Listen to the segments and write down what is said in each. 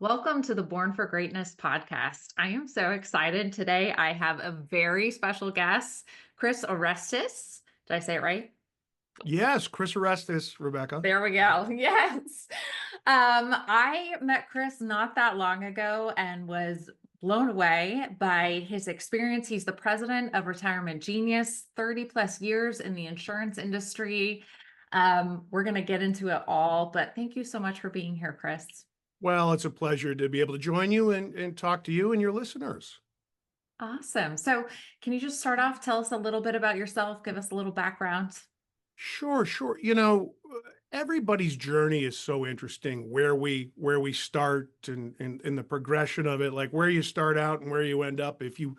Welcome to the Born for Greatness podcast. I am so excited. Today I have a very special guest, Chris Orestis. Did I say it right? Yes, Chris Orestis, Rebecca. There we go. Yes. I met Chris not that long ago and was blown away by his experience. He's the president of Retirement Genius, 30 plus years in the insurance industry. We're going to get into it all, but thank you so much for being here, Chris. Well, it's a pleasure to be able to join you and talk to you and your listeners. Awesome. So, can you just start off, tell us a little bit about yourself, give us a little background? Sure. Everybody's journey is so interesting where we start and the progression of it, like where you start out and where you end up. If you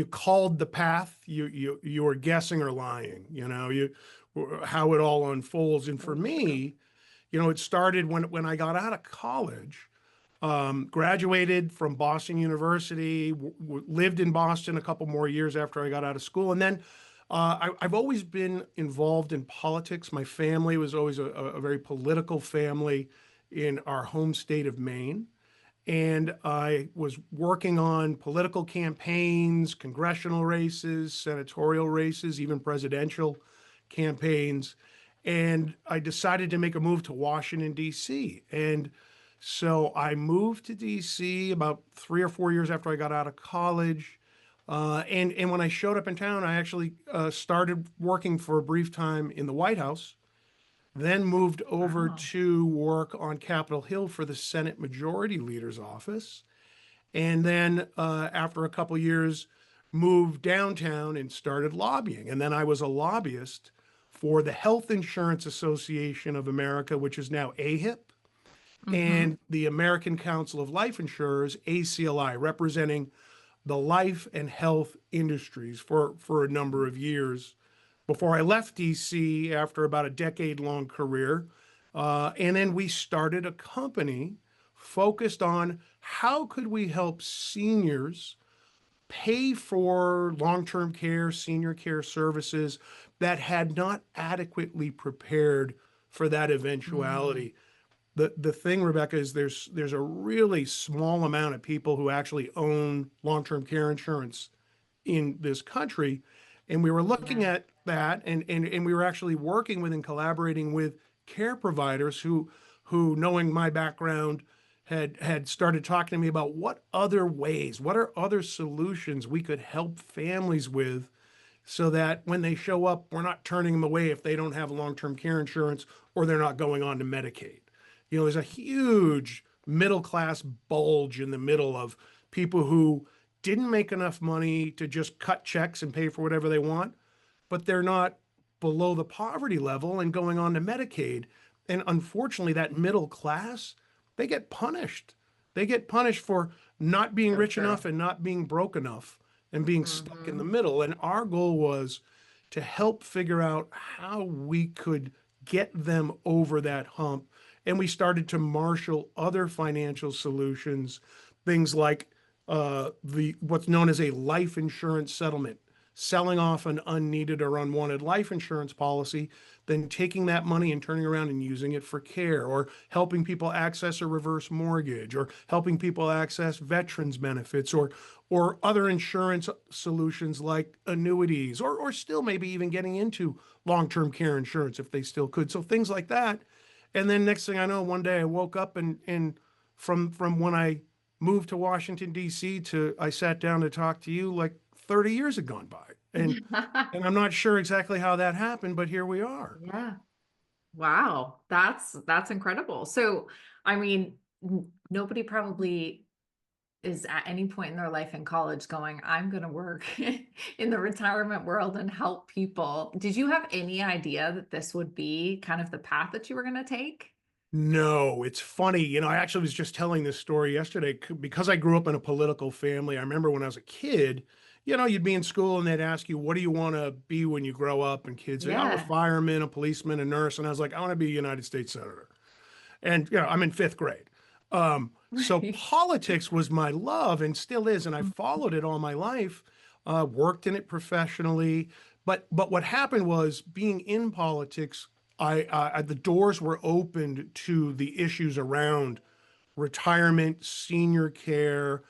called the path, you are guessing or lying, how it all unfolds. And for Very true. me, it started when I got out of college. Graduated from Boston University, lived in Boston a couple more years after I got out of school. And then I've always been involved in politics. My family was always a very political family in our home state of Maine. And I was working on political campaigns, congressional races, senatorial races, even presidential campaigns. And I decided to make a move to Washington, D.C. And so I moved to DC about 3 or 4 years after I got out of college. And when I showed up in town, I actually started working for a brief time in the White House, then moved over Wow. to work on Capitol Hill for the Senate Majority Leader's office. And then after a couple years, moved downtown and started lobbying. And then I was a lobbyist for the Health Insurance Association of America, which is now AHIP, Mm-hmm. and the American Council of Life Insurers, ACLI, representing the life and health industries for a number of years before I left DC after about a decade-long career. And then we started a company focused on how could we help seniors pay for long-term care, senior care services that had not adequately prepared for that Mm. eventuality. The thing, Rebecca, is there's a really small amount of people who actually own long-term care insurance in this country. And we were looking Yeah. at that and we were actually working with and collaborating with care providers who knowing my background had started talking to me about what other ways, what are other solutions we could help families with so that when they show up, we're not turning them away if they don't have long-term care insurance or they're not going on to Medicaid. There's a huge middle class bulge in the middle of people who didn't make enough money to just cut checks and pay for whatever they want, but they're not below the poverty level and going on to Medicaid. And unfortunately, that middle class, they get punished. They get punished for not being So rich true. enough and not being broke enough and being stuck in the Mm-hmm. middle. And our goal was to help figure out how we could get them over that hump. And we started to marshal other financial solutions, things like the what's known as a life insurance settlement, selling off an unneeded or unwanted life insurance policy, then taking that money and turning around and using it for care, or helping people access a reverse mortgage, or helping people access veterans benefits, or other insurance solutions like annuities, or still maybe even getting into long-term care insurance if they still could. So things like that. And then next thing I know, one day I woke up and from when I moved to Washington, D.C. to I sat down to talk to you, like 30 years had gone by. And I'm not sure exactly how that happened, but here we are. Yeah. Wow. That's incredible. So, I mean, nobody probably is at any point in their life in college going, I'm going to work in the retirement world and help people. Did you have any idea that this would be kind of the path that you were going to take? No, it's funny. I actually was just telling this story yesterday because I grew up in a political family. I remember when I was a kid, you'd be in school and they'd ask you, what do you want to be when you grow up? And kids say, oh, a Yeah. fireman, a policeman, a nurse. And I was like, I want to be a United States Senator. And, I'm in fifth grade. So politics was my love and still is. And I followed it all my life, worked in it professionally. But what happened was being in politics, the doors were opened to the issues around retirement, senior care,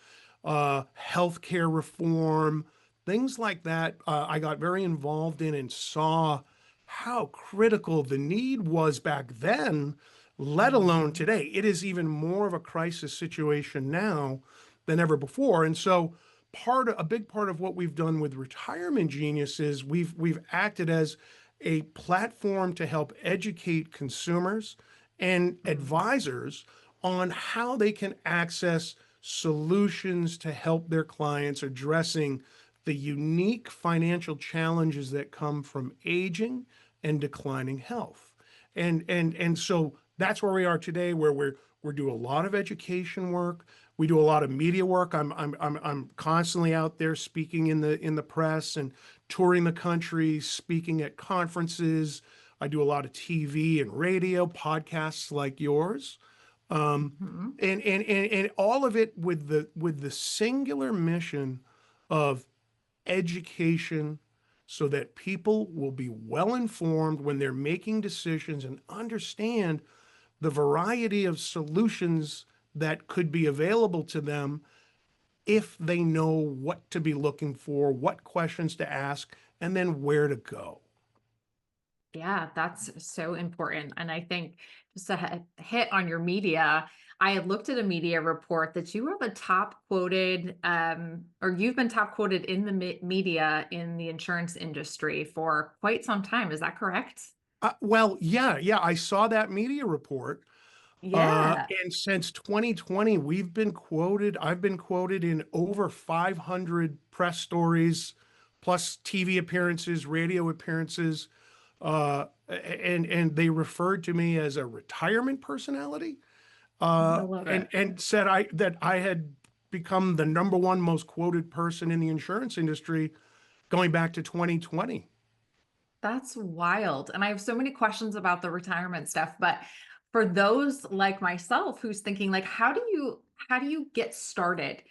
healthcare reform, things like that. I got very involved in and saw how critical the need was back then, let alone Mhm. today. It is even more of a crisis situation now than ever before. And so a big part of what we've done with Retirement Genius is we've acted as a platform to help educate consumers and Mhm. advisors on how they can access solutions to help their clients addressing the unique financial challenges that come from aging and declining health. And so that's where we are today, where we're doing a lot of education work. We do a lot of media work. I'm constantly out there speaking in the press and touring the country, speaking at conferences. I do a lot of TV and radio podcasts like yours. Um, Mhm. and all of it with the singular mission of education so that people will be well informed when they're making decisions and understand the variety of solutions that could be available to them if they know what to be looking for, what questions to ask, and then where to go. Yeah, that's so important. And I think just to hit on your media, I had looked at a media report that you were the top quoted, or you've been top quoted in the media in the insurance industry for quite some time. Is that correct? Well, yeah, I saw that media report. Yeah. And since 2020, I've been quoted in over 500 press stories, plus TV appearances, radio appearances. And they referred to me as a retirement personality, I love it. and said that I had become the number one most quoted person in the insurance industry going back to 2020. That's wild. And I have so many questions about the retirement stuff, but for those like myself who's thinking like how do you get started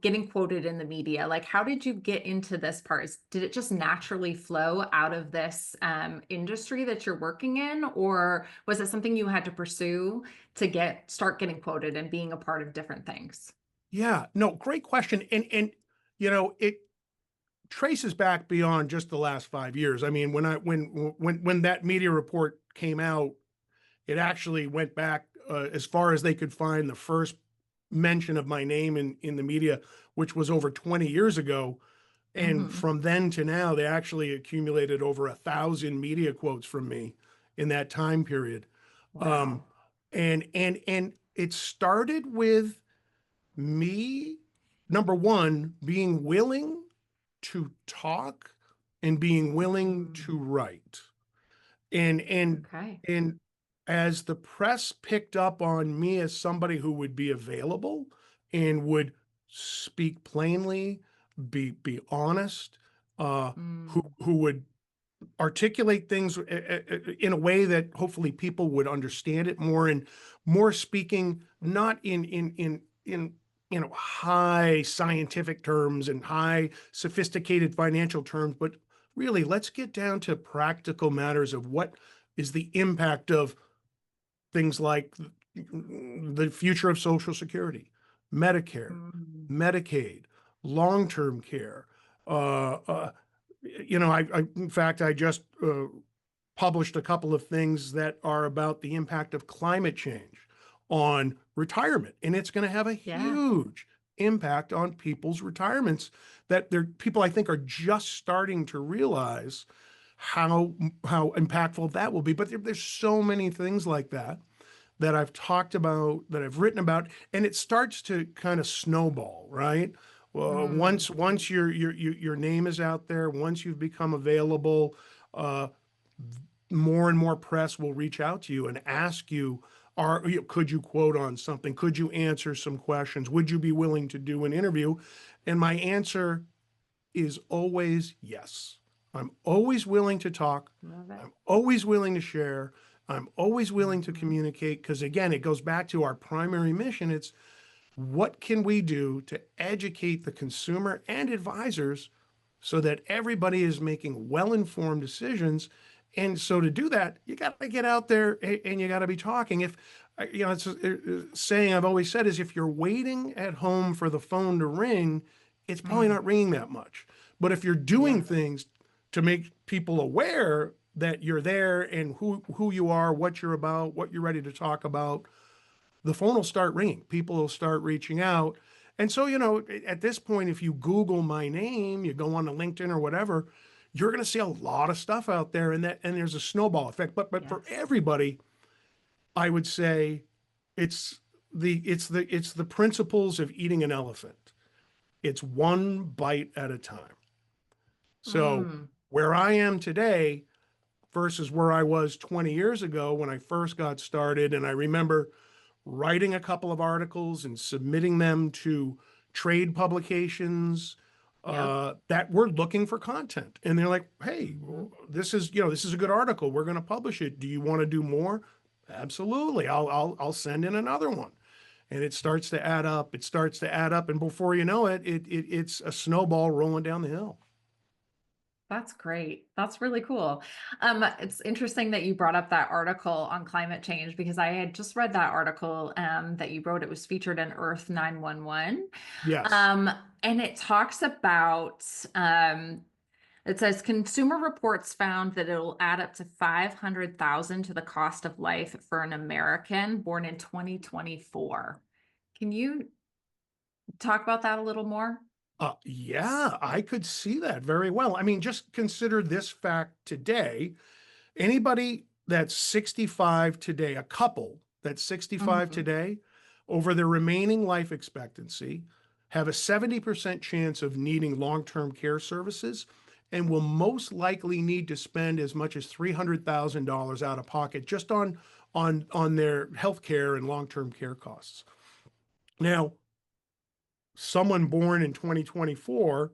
getting quoted in the media? Like how did you get into this part? Did it just naturally flow out of this industry that you're working in, or was it something you had to pursue to start getting quoted and being a part of different things? Yeah, no, great question. And it traces back beyond just the last 5 years. I mean, when that media report came out, it actually went back as far as they could find the first mention of my name in the media, which was over 20 years ago. And Hmm. from then to now, they actually accumulated over 1,000 media quotes from me in that time period. Um, Wow. and it started with me, number one, being willing to talk and being willing to Mm, write. And and okay. and as the press picked up on me as somebody who would be available and would speak plainly, be honest, uh, Mm, who would articulate things in a way that hopefully people would understand it more, and more speaking not in high scientific terms and high sophisticated financial terms, but really let's get down to practical matters of what is the impact of things like the future of Social Security, Medicare, mm, Medicaid, long-term care. Uh, uh, in fact, I just published a couple of things that are about the impact of climate change on retirement, and it's going to have a yeah. huge impact on people's retirements that people I think are just starting to realize how impactful that will be. But there's so many things like that that I've talked about, that I've written about, and it starts to kind of snowball, right? Well, Mm, once your name is out there, once you've become available, uh, more and more press will reach out to you and ask you, could you quote on something? Could you answer some questions? Would you be willing to do an interview? And my answer is always yes. I'm always willing to talk. love it. I'm always willing to share. I'm always willing to Mhm. communicate because, again, it goes back to our primary mission. It's what can we do to educate the consumer and advisors so that everybody is making well informed decisions And so to do that, you got to get out there and you got to be talking. If it's a saying I've always said is if you're waiting at home for the phone to ring, it's probably Mm, not ringing that much. But if you're yeah, doing things to make people aware that you're there and who you are, what you're about, what you're ready to talk about, the phone will start ringing. People will start reaching out. And so, at this point, if you Google my name, you go on to LinkedIn or whatever, you're going to see a lot of stuff out there, and there's a snowball effect. But for yes. everybody, I would say it's it's the principles of eating an elephant. It's one bite at a time. So Mm, where I am today versus where I was 20 years ago when I first got started, and I remember writing a couple of articles and submitting them to trade publications yep. that were looking for content. And they're like, hey, Hmm. this is a good article. We're going to publish it. Do you want to do more? Absolutely. I'll send in another one. And it starts to add up. It starts to add up. And before you know it, it's a snowball rolling down the hill. That's great. That's really cool. It's interesting that you brought up that article on climate change because I had just read that article that you wrote. It was featured in Earth 911. Yes. Um, and it talks about it says Consumer Reports found that it'll add up to 500,000 to the cost of life for an American born in 2024. Can you talk about that a little more? Yeah, I could see that very well. I mean, just consider this fact today. Anybody that's 65 today, a couple that's 65 Mhm. today, over their remaining life expectancy, have a 70% chance of needing long-term care services and will most likely need to spend as much as $300,000 out of pocket just on their health care and long-term care costs. Now, someone born in 2024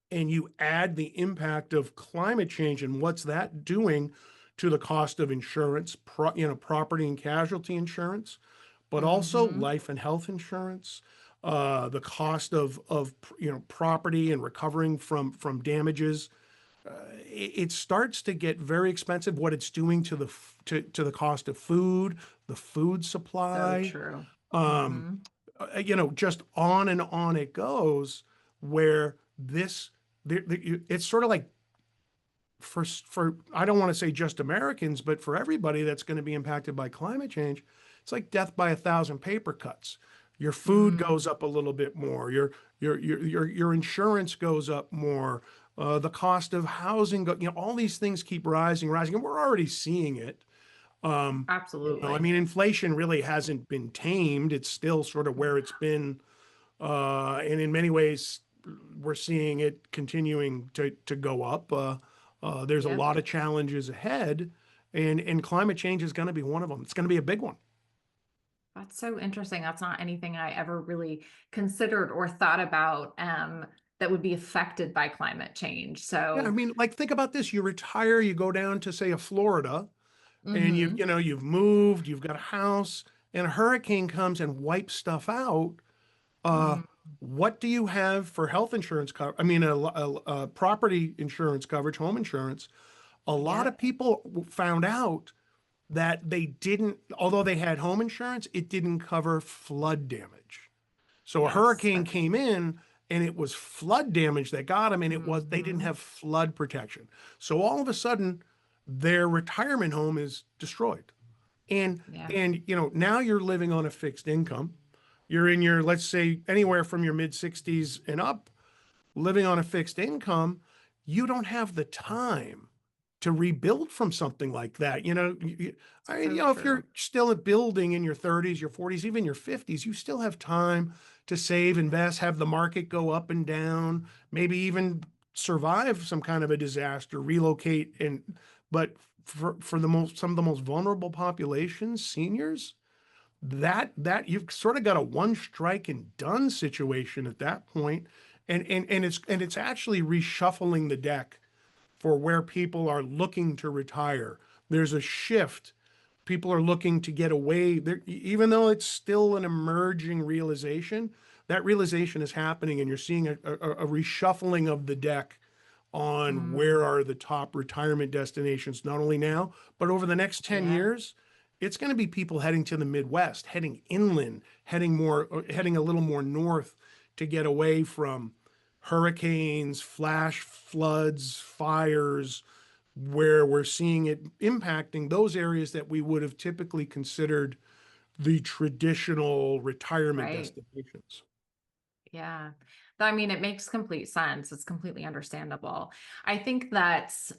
and you add the impact of climate change and what's that doing to the cost of insurance, property and casualty insurance, but also Mhm. life and health insurance, the cost of property and recovering from damages. It starts to get very expensive. What it's doing to the cost of food, the food So supply, true. um, Mhm. just on and on it goes. Where it's sort of like for I don't want to say just Americans, but for everybody that's going to be impacted by climate change, it's like death by a thousand paper cuts. Your food Mm, goes up a little bit more. Your insurance goes up more. The cost of housing, all these things keep rising, rising, and we're already seeing it. I absolutely. mean, inflation really hasn't been tamed. It's still sort of where it's been, and in many ways, we're seeing it continuing to go up. There's a Yep. lot of challenges ahead, and climate change is going to be one of them. It's going to be a big one. That's so interesting. That's not anything I ever really considered or thought about that would be affected by climate change. Yeah, I So, mean, like think about this: you retire, you go down to say a Florida, and mhm. you've moved, you've got a house, and a hurricane comes and wipes stuff out. Uh, Mm, what do you have for health insurance cover? I mean, a property insurance coverage, home insurance. A lot of yep, people found out that they didn't, although they had home insurance, it didn't cover flood damage. So a yes, hurricane that's came true. in and it was flood damage that got them, and they didn't Mhm. have flood protection. So all of a sudden, their retirement home is destroyed. And Yeah, now you're living on a fixed income. You're in your, let's say, anywhere from your mid 60s and up, living on a fixed income. You don't have the time to rebuild from something like that. so If you're true. still building in your 30s, your 40s, even your 50s, you still have time to save, invest, have the market go up and down, maybe even survive some kind of a disaster, relocate. But for some of the most vulnerable populations, seniors, that you've sort of got a one strike and done situation at that point. And it's actually reshuffling the deck for where people are looking to retire. There's a shift. People are looking to get away. Even though it's still an emerging realization, that realization is happening, and you're seeing a reshuffling of the deck on where Mm, are the top retirement destinations, not only now, but over the next 10 yeah, years. It's going to be people heading to the Midwest, heading inland, heading a little more north to get away from hurricanes, flash floods, fires, where we're seeing it impacting those areas that we would have typically considered the traditional retirement right. destinations. Yeah. I mean, it makes complete sense. It's completely understandable. I think that's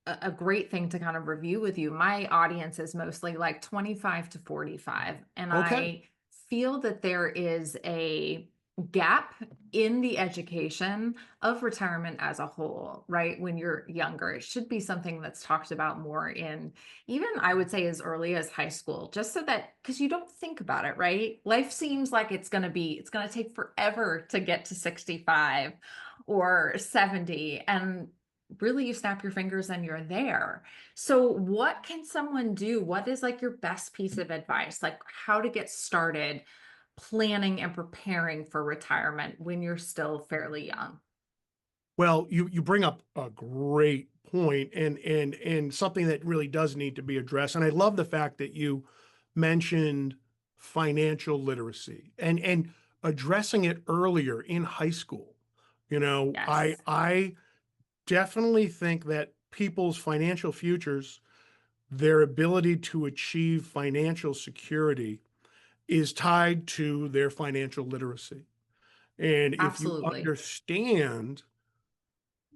a great thing to kind of review with you. My audience is mostly like 25 to 45, and Okay. I feel that there is a gap in the education of retirement as a whole, right? When you're younger, it should be something that's talked about more in, even I would say as early as high school, just so that, because you don't think about it, right? Life seems like it's going to take forever to get to 65 or 70. And really you snap your fingers and you're there. So what can someone do? What is like your best piece of advice? Like how to get started planning and preparing for retirement when you're still fairly young? Well, you bring up a great point and something that really does need to be addressed. And I love the fact that you mentioned financial literacy and addressing it earlier in high school. You know, I Yes. I definitely think that people's financial futures, their ability to achieve financial security is tied to their financial literacy. And if you Absolutely. understand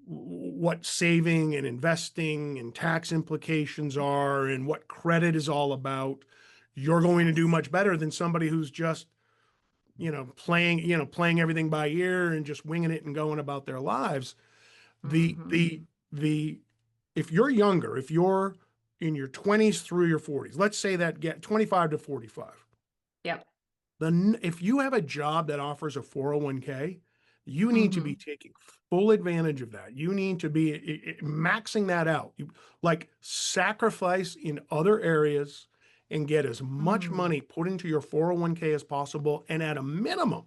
what saving and investing and tax implications are and what credit is all about, you're going to do Yes. much better than somebody who's just, playing everything by ear and just winging it and going about their lives. The Hmm. the the if you're younger, if you're in your 20s through your 40s, let's say that get 25 to 45, Yep. then if you have a job that offers a 401k, you need to be Hmm. taking full advantage of that. You need to be maxing that out. Like sacrifice in other areas and get as much Mm. money put into your 401k as possible. And at a minimum,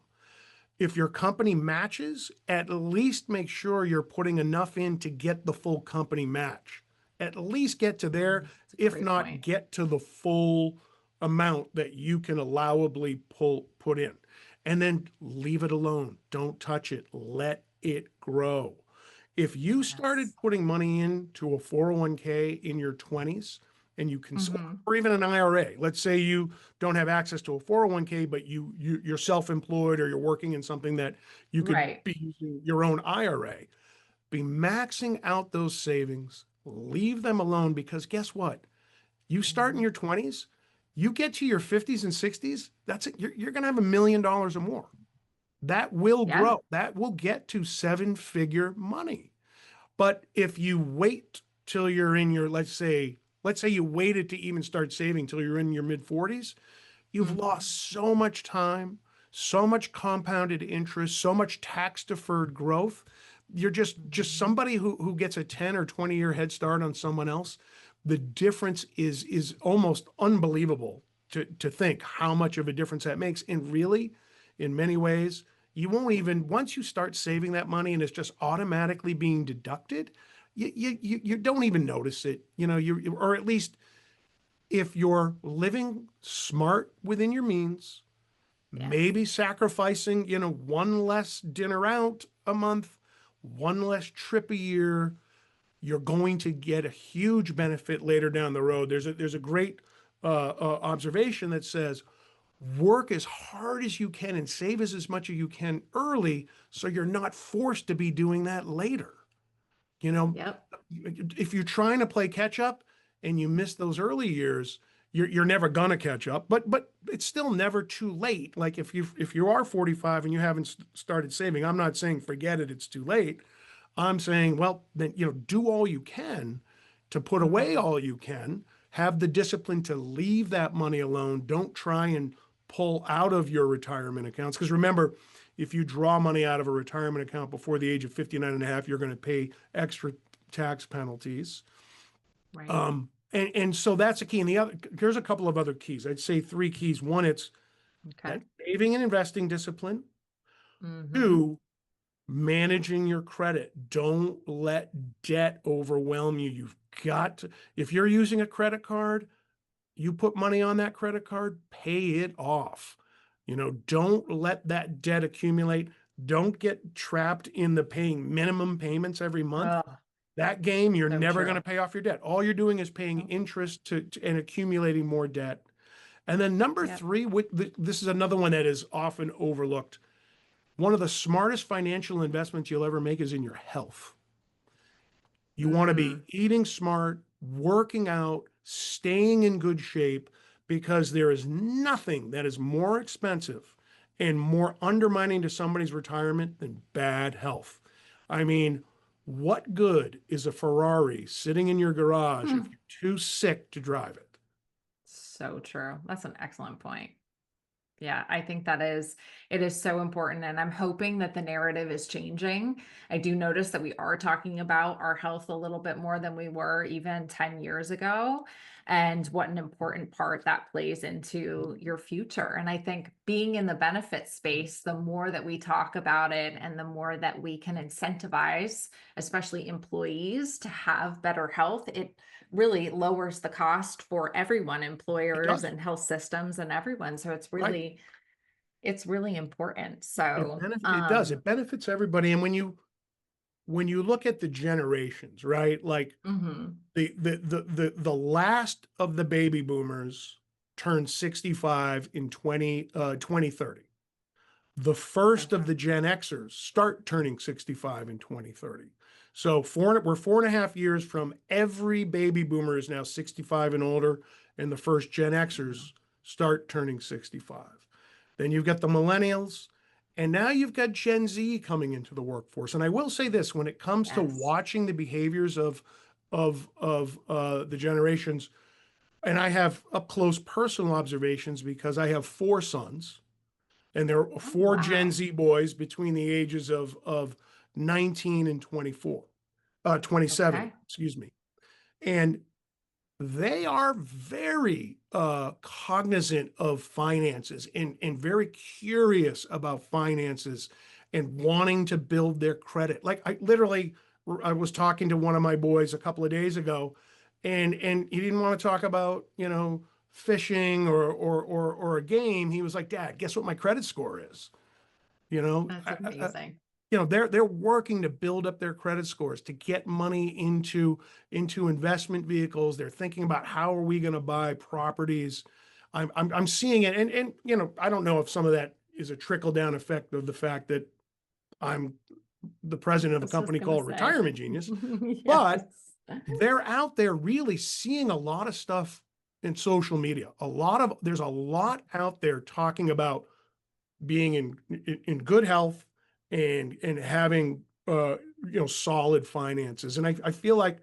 if your company matches, at least make sure you're putting enough in to get the full company match. At least get to there, It's a if great not point. get to the full amount that you can allowably put in. And then leave it alone. Don't touch it. Let it grow. If you started Yes. putting money into a 401k in your 20s and you can, Hmm. or even an IRA, let's say you don't have access to a 401k, but you're self-employed or you're working in something that you could Right. be using your own IRA, be maxing out those savings, leave them alone because guess what? You start in Hmm. your 20s, you get to your 50s and 60s, that's it. You're going to have $1 million or more. That will Yeah. grow. That will get to seven-figure money. But if you wait till you're in your, let's say you waited to even start saving till you're in your mid 40s, you've Hmm. lost so much time, so much compounded interest, so much tax deferred growth. You're just Hmm. somebody who gets a 10 or 20-year head start on someone else. The difference is almost unbelievable to think how much of a difference that makes. And really, in many ways, you won't even once you start saving that money and it's just automatically being deducted, you don't even notice it. Or at least if you're living smart within your means, Yes. maybe sacrificing, one less dinner out a month, one less trip a year, you're going to get a huge benefit later down the road. There's a great observation that says work as hard as you can and save as much as you can early so you're not forced to be doing that later. You know, Yep. if you're trying to play catch up and you miss those early years, you're never gonna catch up. But it's still never too late. Like if you are 45 and you haven't started saving, I'm not saying forget it, it's too late. I'm saying, well, then do all you can to put away Hmm. all you can. Have the discipline to leave that money alone. Don't try and pull out of your retirement accounts. Because remember, if you draw money out of a retirement account before the age of 59 and a half, you're going to pay extra tax penalties. Right. And so that's a key. And here's a couple of other keys. I'd say three keys. One, it's Okay. that saving and investing discipline. Hmm. Two, managing your credit. Don't let debt overwhelm you. You've got to, if you're using a credit card, you put money on that credit card, pay it off. Don't let that debt accumulate. Don't get trapped in the paying minimum payments every month. Oh, That game, you're so never going to true. pay off your debt. All you're doing is paying Oh, interest and accumulating more debt. And then number yep. three, this is another one that is often overlooked. One of the smartest financial investments you'll ever make is in your health. You want to be Mm, eating smart, working out, staying in good shape, because there is nothing that is more expensive and more undermining to somebody's retirement than bad health. I mean, what good is a Ferrari sitting in your garage if hmm. you're too sick to drive it? So true. That's an excellent point. Yeah, I think it is so important. And I'm hoping that the narrative is changing. I do notice that we are talking about our health a little bit more than we were even 10 years ago, and what an important part that plays into your future. And I think being in the benefit space, the more that we talk about it and the more that we can incentivize, especially employees, to have better health, it really lowers the cost for everyone, It employers does, and health systems and everyone. So right? it's really important. It So, benefit, it does. It benefits everybody. And when you look at the generations, right? Like mhm, the last of the baby boomers turned 65 in 2030. The first of okay, the Gen Xers start turning 65 in 2030. So we're 4.5 years from every baby boomer is now 65 and older, and the first Gen Xers start turning 65. Then you've got the millennials, and now you've got Gen Z coming into the workforce. And I will say this, when it comes to yes, watching the behaviors of the generations, and I have up close personal observations because I have four sons, and there are oh, four Gen wow, Z boys between the ages of 19 and 27, okay, excuse me. And they are very cognizant of finances and very curious about finances and wanting to build their credit. Like I was talking to one of my boys a couple of days ago, and he didn't want to talk about, fishing or a game. He was like, Dad, guess what my credit score is? You know, that's amazing. they're working to build up their credit scores, to get money into investment vehicles. They're thinking about how are we going to buy properties. I'm seeing it, and I don't know if some of that is a trickle down effect of the fact that I'm the president of I a was just company gonna called say, Retirement Genius, but yes, they're out there really seeing a lot of stuff in social media. There's a lot out there talking about being in good health and having solid finances. And I feel like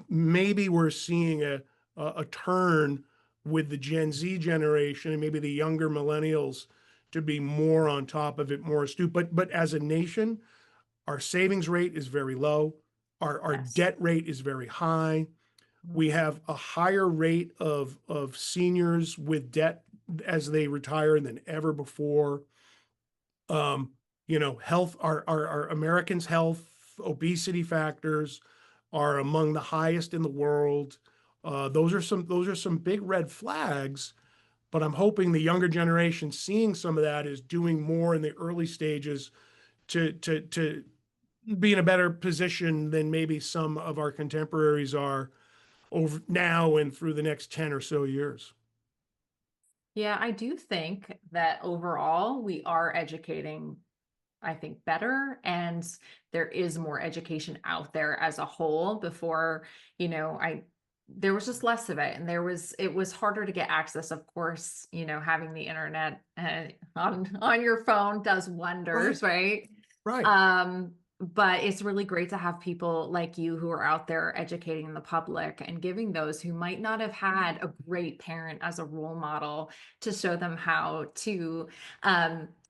maybe we're seeing a turn with the Gen Z generation and maybe the younger millennials to be more on top of it, more astute. But as a nation, our savings rate is very low. Our yes, debt rate is very high. We have a higher rate of seniors with debt as they retire than ever before. um, health, our Americans' health, obesity factors are among the highest in the world. Those are some big red flags, but I'm hoping the younger generation seeing some of that is doing more in the early stages to be in a better position than maybe some of our contemporaries are over now and through the next 10 or so years. yeah, I do think that overall we are educating, I think, better, and there is more education out there as a whole. Before, I there was just less of it, and it was harder to get access. Of course, having the internet on your phone does Right, wonders, right? right. But it's really great to have people like you who are out there educating the public and giving those who might not have had a great parent as a role model to show them how to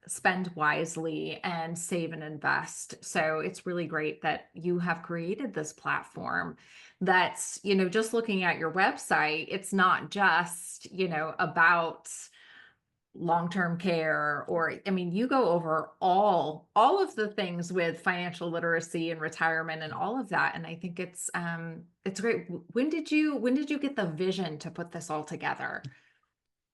spend wisely and save and invest. So it's really great that you have created this platform that's, just looking at your website, it's not just, about long-term care, or I mean, you go over all of the things with financial literacy and retirement and all of that. And I think it's great. When did you get the vision to put this all together?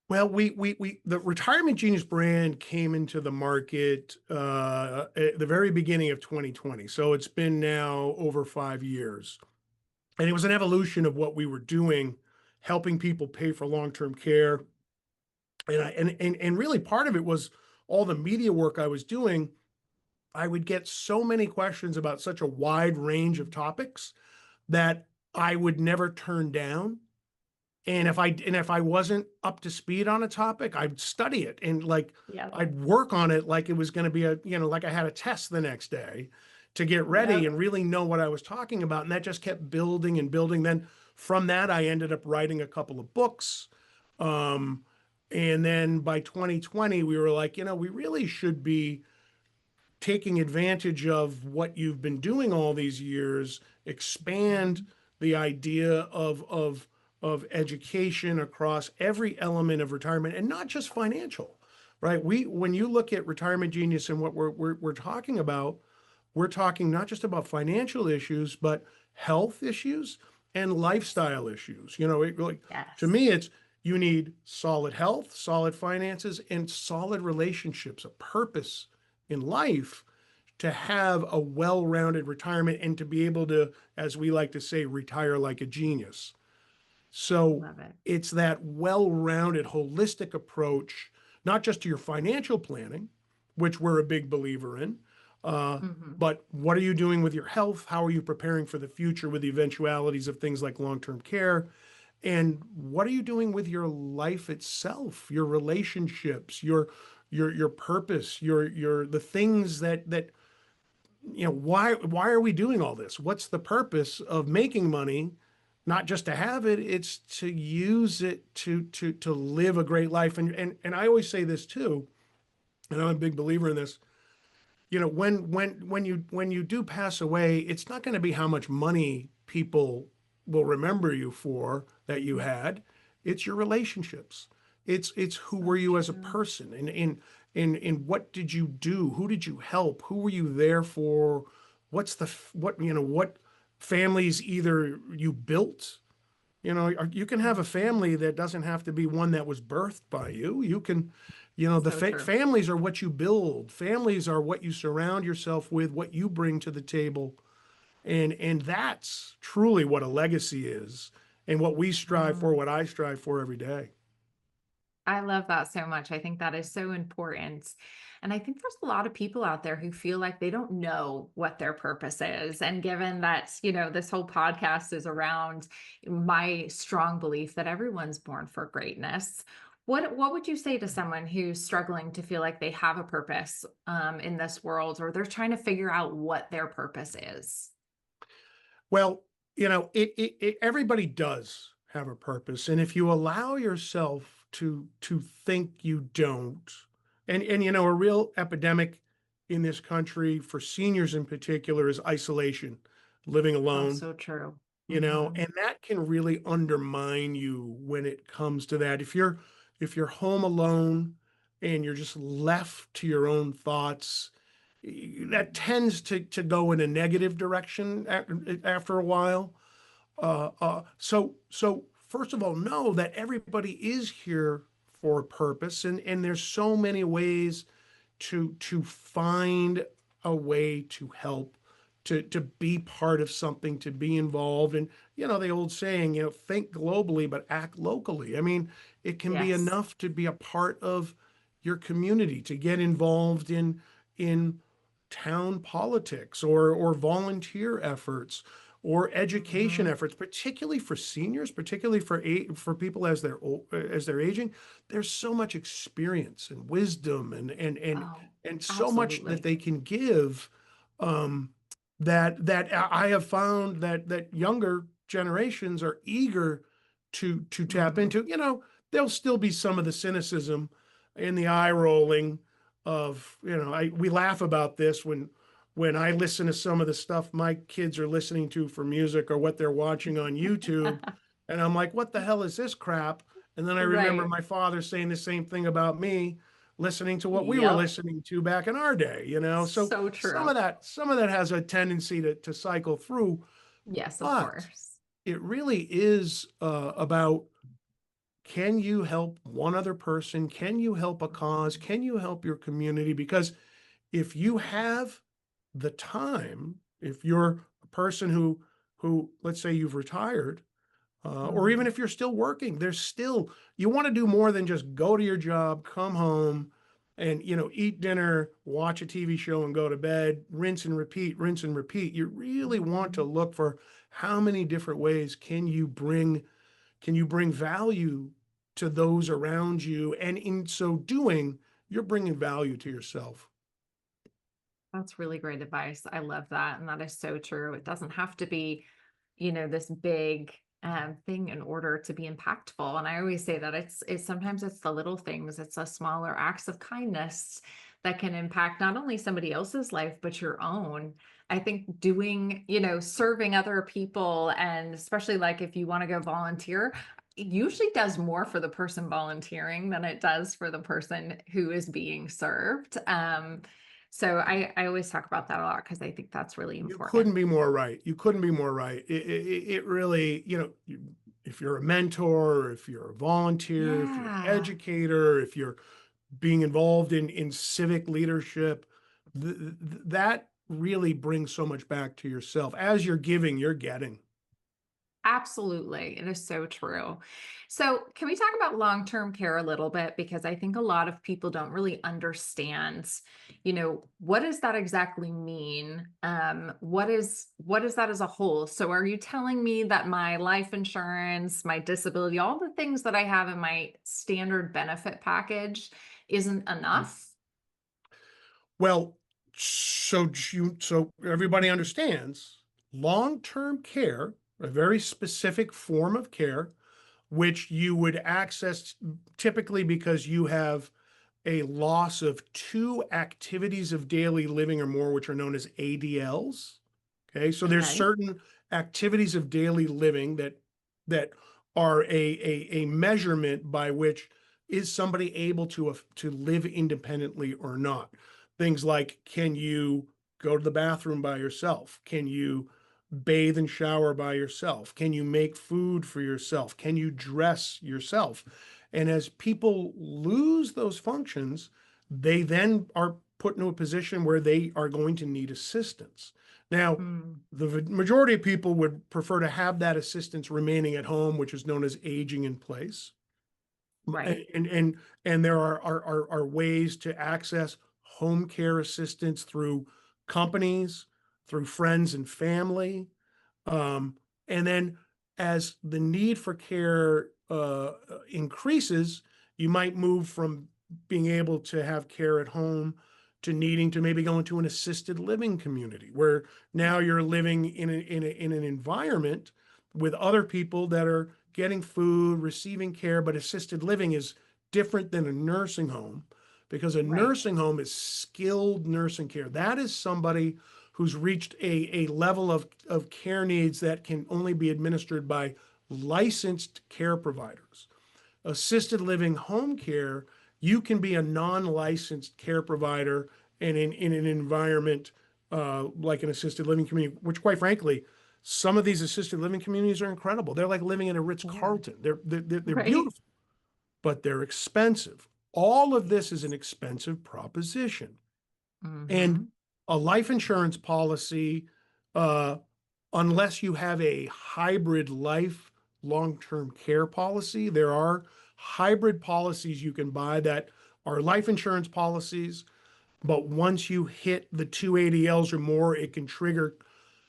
Well, the Retirement Genius brand came into the market at the very beginning of 2020. So it's been now over 5 years. And it was an evolution of what we were doing, helping people pay for long-term care. And really part of it was all the media work I was doing. I would get so many questions about such a wide range of topics that I would never turn down. And if I wasn't up to speed on a topic, I'd study it and like Yep. I'd work on it like it was going to be like I had a test the next day to get ready Yep. and really know what I was talking about. And that just kept building and building. Then from that, I ended up writing a couple of books. Um, and then by 2020, we were like, we really should be taking advantage of what you've been doing all these years, expand the idea of education across every element of retirement and not just financial, right? When you look at Retirement Genius and what we're talking about, we're talking not just about financial issues, but health issues and lifestyle issues. It really, to Yes. me, it's you need solid health, solid finances, and solid relationships, a purpose in life to have a well-rounded retirement and to be able to, as we like to say, retire like a genius. So Love it. it's that well-rounded, holistic approach, not just to your financial planning, which we're a big believer in, uh, Hmm. but what are you doing with your health? How are you preparing for the future with the eventualities of things like long-term care? And what are you doing with your life itself, your relationships, your purpose, your the things that why are we doing all this? What's the purpose of making money? Not just to have it, it's to use it to live a great life. And I always say this too, and I'm a big believer in this. When you do pass away, it's not going to be how much money people will remember you for that you had. It's your relationships. It's who So were you as a true. person, and what did you do? Who did you help? Who were you there for? What families either you built. You can have a Mhm. family that doesn't have to be one that was birthed by you. You can, the So true. families are what you build. Families are what you surround yourself with, what you bring to the table. And that's truly what a legacy is and what we strive for, Mm. what I strive for every day. I love that so much. I think that is so important. And I think there's a lot of people out there who feel like they don't know what their purpose is. And given that, this whole podcast is around my strong belief that everyone's born for greatness, what would you say to someone who's struggling to feel like they have a purpose in this world, or they're trying to figure out what their purpose is? Well, everybody does have a purpose, and if you allow yourself to think you don't, and a real epidemic in this country for seniors in particular is isolation, living Oh, alone, so true. Hmm. and that can really undermine you when it comes to that. If you're home alone and you're just left to your own thoughts, that tends to go in a negative direction after a while. So first of all, know that everybody is here for a purpose, and there's so many ways to find a way to help, to be part of something, to be involved. And the old saying, think globally but act locally. I mean, it can be Yes. enough to be a part of your community, to get involved in town politics or volunteer efforts or education Hmm. efforts, particularly for seniors, particularly for people as they're aging. There's so much experience and wisdom Oh, and so much that absolutely. they can give, um, that I have found that younger generations are eager to tap Mhm. into. There'll still be some of the cynicism and the eye rolling of, we laugh about this when I listen to some of the stuff my kids are listening to for music or what they're watching on YouTube, and I'm like, what the hell is this crap? And then I remember Right. my father saying the same thing about me, listening to what we were Yep. listening to back in our day, you know? So So true. some of that has a tendency to cycle through, Yes, of but course. it really is about, can you help one other person? Can you help a cause? Can you help your community? Because if you have the time, if you're a person who let's say you've retired, or even Mhm. if you're still working, you want to do more than just go to your job, come home, and eat dinner, watch a TV show, and go to bed, rinse and repeat, rinse and repeat. You really want to Mhm. look for how many different ways can you bring value to those around you, and in so doing, you're bringing value to yourself. That's really great advice. I love that. And that is so true. It doesn't have to be, this big thing in order to be impactful. And I always say that it's sometimes it's the little things, it's the smaller acts of kindness that can impact not only somebody else's life, but your own. I think doing, serving other people, and especially like if you want to go volunteer, it usually does more for the person volunteering than it does for the person who is being served. So I always talk about that a lot because I think that's really You important. couldn't be more right. You couldn't be more right. It really, if you're a mentor, or if you're a volunteer, if you're an Yeah, educator, if you're being involved in civic leadership, that really brings so much back to yourself. As you're giving, you're getting. absolutely. It is so true. So, can we talk about long-term care a little bit? Because I think a lot of people don't really understand, what does that exactly mean? What is that as a whole? So, are you telling me that my life insurance, my disability, all the things that I have in my standard benefit package isn't enough? Well, so everybody understands, long-term care, a very specific form of care, which you would access typically because you have a loss of two activities of daily living or more, which are known as ADLs. Okay, so there's Okay. certain activities of daily living that are a measurement by which, is somebody able to live independently or not. Things like, can you go to the bathroom by yourself? Can you bathe and shower by yourself? Can you make food for yourself? Can you dress yourself? And as people lose those functions, they then are put into a position where they are going to need assistance. Now, Mm, the majority of people would prefer to have that assistance remaining at home, which is known as aging in place. right. And there are ways to access home care assistance through companies, through friends and family. And then as the need for care increases, you might move from being able to have care at home to needing to maybe go into an assisted living community, where now you're living in an environment with other people that are getting food, receiving care. But assisted living is different than a nursing home, because a Right. nursing home is skilled nursing care. That is somebody who's reached a level of care needs that can only be administered by licensed care providers. Assisted living home care, you can be a non-licensed care provider and in an environment like an assisted living community, which quite frankly, some of these assisted living communities are incredible. They're like living in a Yeah. Ritz-Carlton. They're Right. beautiful, but they're expensive. All of this is an expensive proposition. And Mhm. a life insurance policy, uh, unless you have a hybrid life long-term care policy, there are hybrid policies you can buy that are life insurance policies, but once you hit the two ADLs or more, it can trigger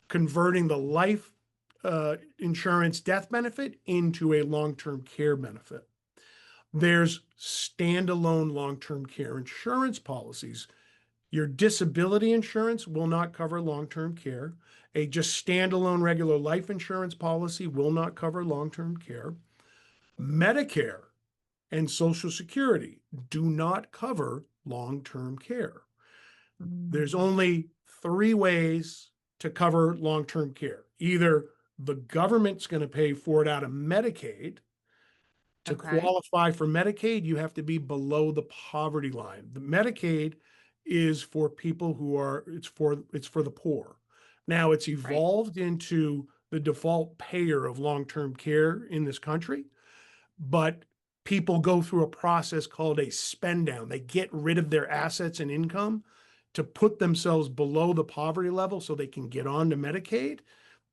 converting the life insurance death benefit into a long-term care benefit. There's standalone long-term care insurance policies. Your disability insurance will not cover long-term care. A just standalone regular life insurance policy will not cover long-term care. Medicare and Social Security do not cover long-term care. There's Mm. only three ways to cover long-term care. Either the government's going to pay for it out of Medicaid, To Okay. qualify for Medicaid, you have to be below the poverty line. The Medicaid is for people who are, it's for the poor. Now it's Right. evolved into the default payer of long-term care in this country, but people go through a process called a spend down. They get rid of their assets and income to put themselves below the poverty level so they can get on to Medicaid.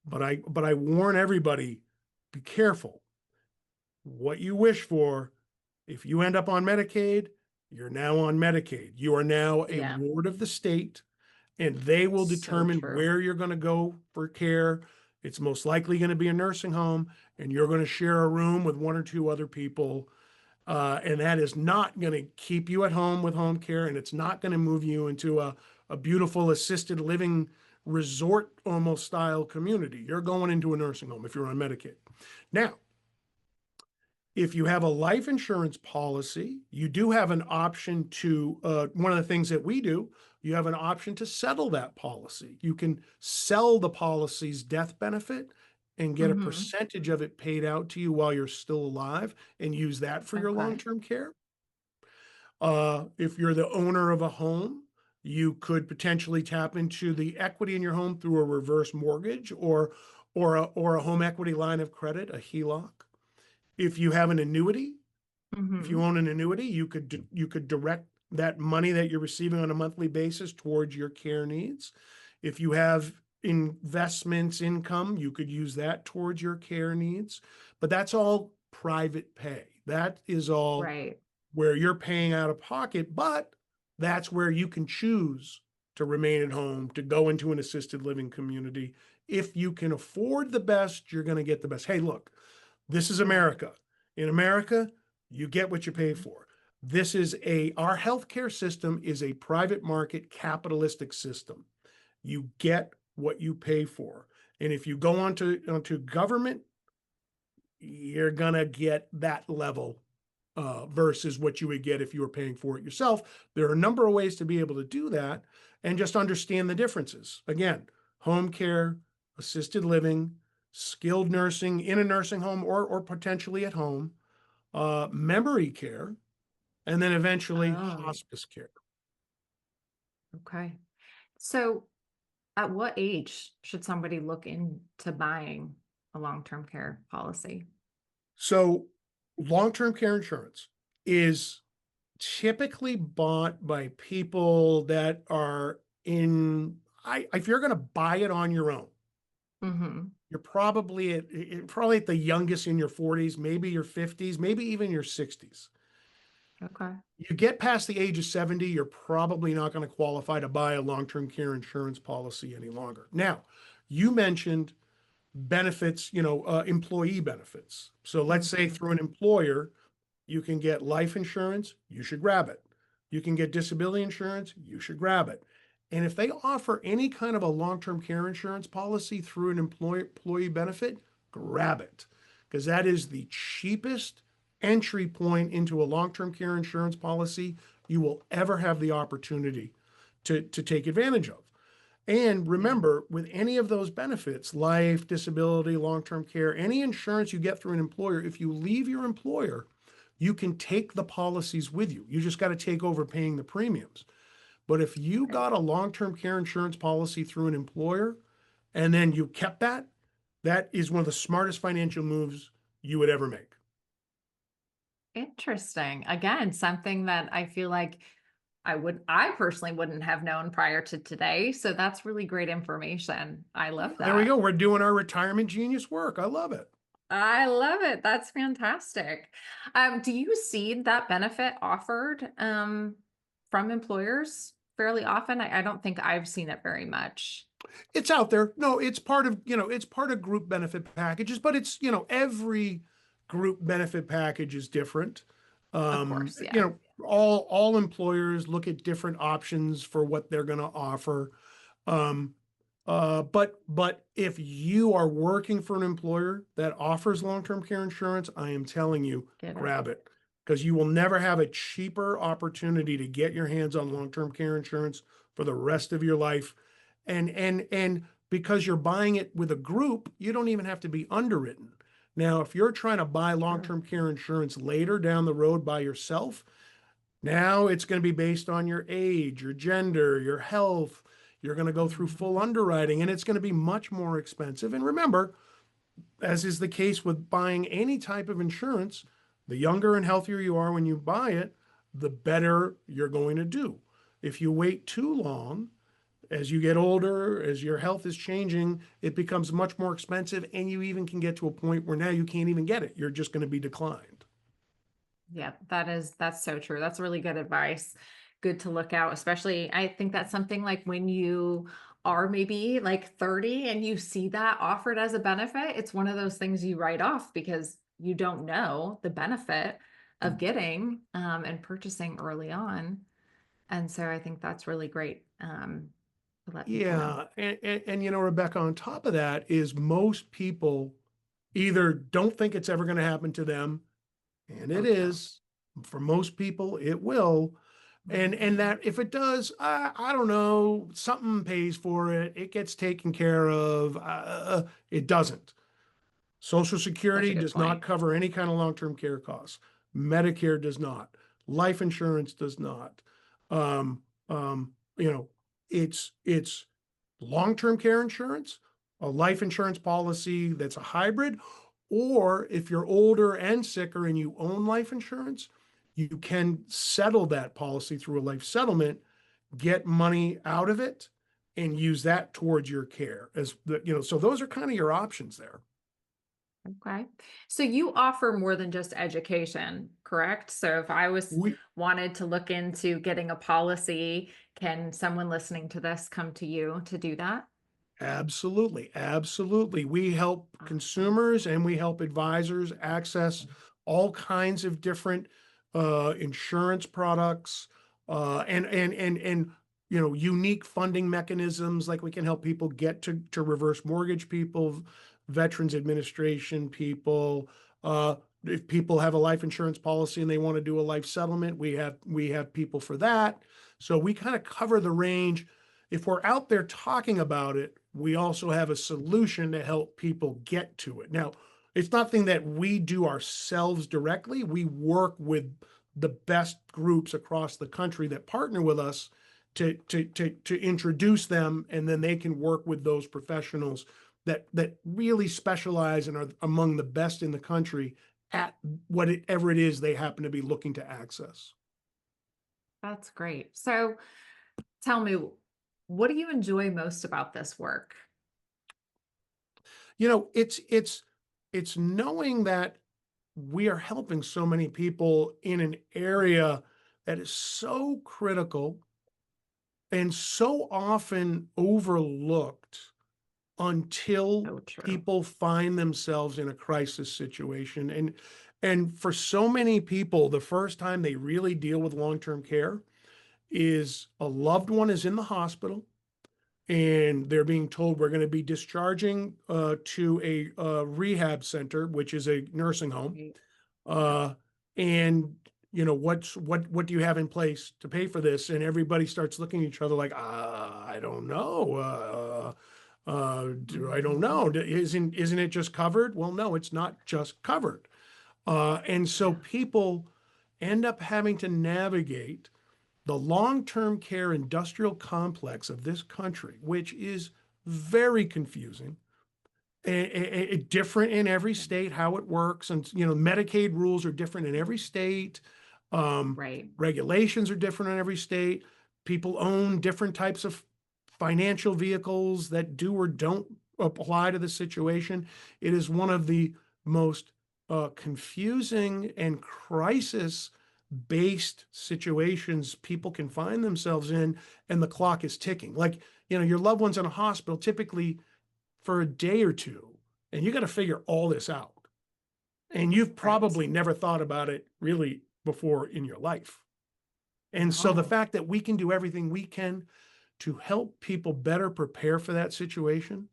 But I warn everybody, be careful what you wish for. If you end up on Medicaid, you're now on Medicaid. You are now a Yeah. ward of the state, and they will So determine true. where you're going to go for care. It's most likely going to be a nursing home, and you're going to share a room with one or two other people. And that is not going to keep you at home with home care, and it's not going to move you into a beautiful assisted living resort almost style community. You're going into a nursing home if you're on Medicaid. Now, if you have a life insurance policy, you do have an option to, one of the things that we do, you have an option to settle that policy. You can sell the policy's death benefit and get a Mm-hmm. percentage of it paid out to you while you're still alive and use that for your Okay. long-term care. If you're the owner of a home, you could potentially tap into the equity in your home through a reverse mortgage or a home equity line of credit, a HELOC. If you have an annuity, if you Mm-hmm. own an annuity, you could direct that money that you're receiving on a monthly basis towards your care needs. If you have investments income, you could use that towards your care needs. But that's all private pay. That is all Right. where you're paying out of pocket, but that's where you can choose to remain at home, to go into an assisted living community. If you can afford the best, you're going to get the best. Hey, look, this is Yeah. America. In America, you get what you pay Mhm. for. Our healthcare system is a private market capitalistic system. You get what you pay for. And if you go onto government, you're gonna get that level versus what you would get if you were paying for it yourself. There are a number of ways to be able to do that and just understand the differences. Again, home care, assisted living, skilled nursing in a nursing home or potentially at home, memory care, and then eventually Oh, hospice care. okay. So at what age should somebody look into buying a long-term care policy? So long-term care insurance is typically bought by people that are if you're going to buy it on your own, Mm-hmm. you're probably at the youngest in your 40s, maybe your 50s, maybe even your 60s. Okay. You get past the age of 70, you're probably not going to qualify to buy a long-term care insurance policy any longer. Now, you mentioned benefits, employee benefits. So let's say Mm-hmm. through an employer, you can get life insurance, you should grab it. You can get disability insurance, you should grab it. And if they offer any kind of a long-term care insurance policy through an employee benefit, grab it. Because that is the cheapest entry point into a long-term care insurance policy you will ever have the opportunity to take advantage of. And Yeah. remember, with any of those benefits, life, disability, long-term care, any insurance you get through an employer, if you leave your employer, you can take the policies with you. You just got to take over paying the premiums. But if you Right. got a long-term care insurance policy through an employer and then you kept that, that is one of the smartest financial moves you would ever make. Interesting. Again, something that I feel like I personally wouldn't have known prior to today. So that's really great information. I love There we that. go. We're doing our retirement genius work. I love it. I love it. That's fantastic. Do you see that benefit offered from employers fairly often? I don't think I've seen it very much. It's out there. No, it's part of group benefit packages, but every group benefit package is different. Of Um, course, you yeah. know, all employers look at different options for what they're going to offer. Um, but if you are working for an employer that offers long-term care insurance, I am telling you, Get it. grab it because you will never have a cheaper opportunity to get your hands on long-term care insurance for the rest of your life. And because you're buying it with a group, you don't even have to be underwritten. Now, if you're trying to buy Sure. long-term care insurance later down the road by yourself, now it's going to be based on your age, your gender, your health. You're going to go through full Mhm. underwriting and it's going to be much more expensive. And remember, as is the case with buying any type of insurance, the younger and healthier you are when you buy it, the better you're going to do. If you wait too long, as you get older, as your health is changing, it becomes much more expensive, and you even can get to a point where now you can't even get it. You're just going to be declined. Yeah, that's so true. That's really good advice. Good to look out, especially I think that's something like when you are maybe like 30 and you see that offered as a benefit, it's one of those things you write off because you don't know the benefit of getting and purchasing early on. And so I think that's really great to let people know. Yeah, and Rebecca, on top of that is most people either don't think it's ever going to happen to them, and it So true. is. For most people, it will. And Mhm. that if it does, I don't know, something pays for it, it gets taken care of. It doesn't. Social Such Security a good does not point. cover any kind of long-term care costs. Medicare does not. Life insurance does not. Um, um, you know, it's long-term care insurance, a life insurance policy that's a hybrid, or if you're older and sicker and you own life insurance, you can settle that policy through a life settlement, get money out of it, and use that towards your care as so those are kind of your options there. Okay. So you offer more than just education, correct? So if I was We wanted to look into getting a policy, can someone listening to this come to you to do that? Absolutely, absolutely. We help Awesome. consumers and we help advisors access all kinds of different insurance products and unique funding mechanisms. Like we can help people get to reverse mortgage people, Veterans Administration people. Uh, if people have a life insurance policy and they want to do a life settlement, we have people for that. So we kind of cover the range. If we're out there talking about it, we also have a solution to help people get to it. Now, it's nothing that we do ourselves directly. We work with the best groups across the country that partner with us to introduce them, and then they can work with those professionals that really specialize and are among the best in the country at whatever it is they happen to be looking to access. That's great. So tell me, what do you enjoy most about this work? It's knowing that we are helping so many people in an area that is so critical and so often overlooked until So true. people find themselves in a crisis situation. And for so many people, the first time they really deal with long-term care is a loved one is in the hospital and they're being told we're going to be discharging to a rehab center, which is a nursing home. Right. Yep. Uh, and what do you have in place to pay for this? And everybody starts looking at each other like, I don't know. I don't Mhm. know. Isn't it just covered? Well, no, it's not just covered. And so Yeah. people end up having to navigate the long-term care industrial complex of this country, which is very confusing, different in every state, how it works. And, Medicaid rules are different in every state. Um, Right. Regulations are different in every state. People own different types of financial vehicles that do or don't apply to the situation. It is one of the most confusing and crisis based situations people can find themselves in, and the clock is ticking. Like, your loved one's in a hospital typically for a day or two, and you got to figure all this out. And you've Right. probably never thought about it really before in your life. And so the No. fact that we can do everything we can to help people better prepare for that situation,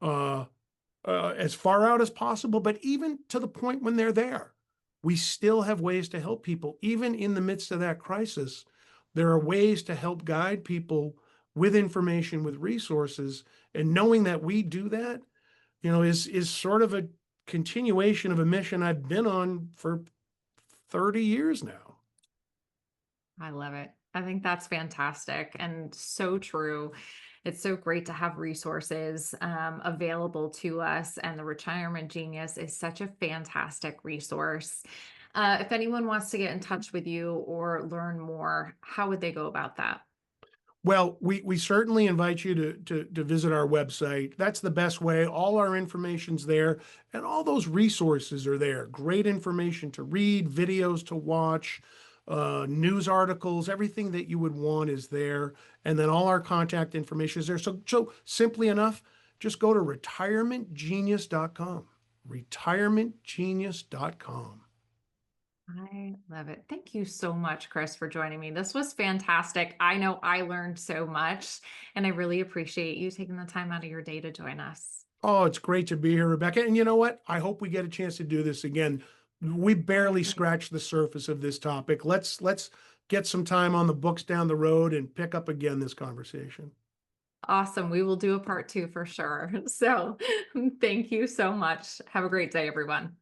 uh, as far out as possible, but even to the point when they're there, we still have ways to help people. Even in the midst of that crisis, there are ways to help guide people with information, with resources, and knowing that we do that, is sort of continuation of a mission I've been on for 30 years now. I love it. I think that's fantastic and so true. It's so great to have resources available to us, and the Retirement Genius is such a fantastic resource. If anyone wants to get in touch with you or learn more, how would they go about that? Well, we certainly invite you to visit our website. That's the best way. All our information's there, and all those resources are there. Great information to read, videos to watch, news articles, everything that you would want is there. And then all our contact information is there. So simply enough, just go to retirementgenius.com. Retirementgenius.com. I love it. Thank you so much, Chris, for joining me. This was fantastic. I know I learned so much, and I really appreciate you taking the time out of your day to join us. Oh, it's great to be here, Rebecca. And you know what? I hope we get a chance to do this again. We I barely agree. scratched the surface of this topic. Let's get some time on the books down the road and pick up again this conversation. Awesome. We will do a part two for sure. So thank you so much. Have a great day, everyone.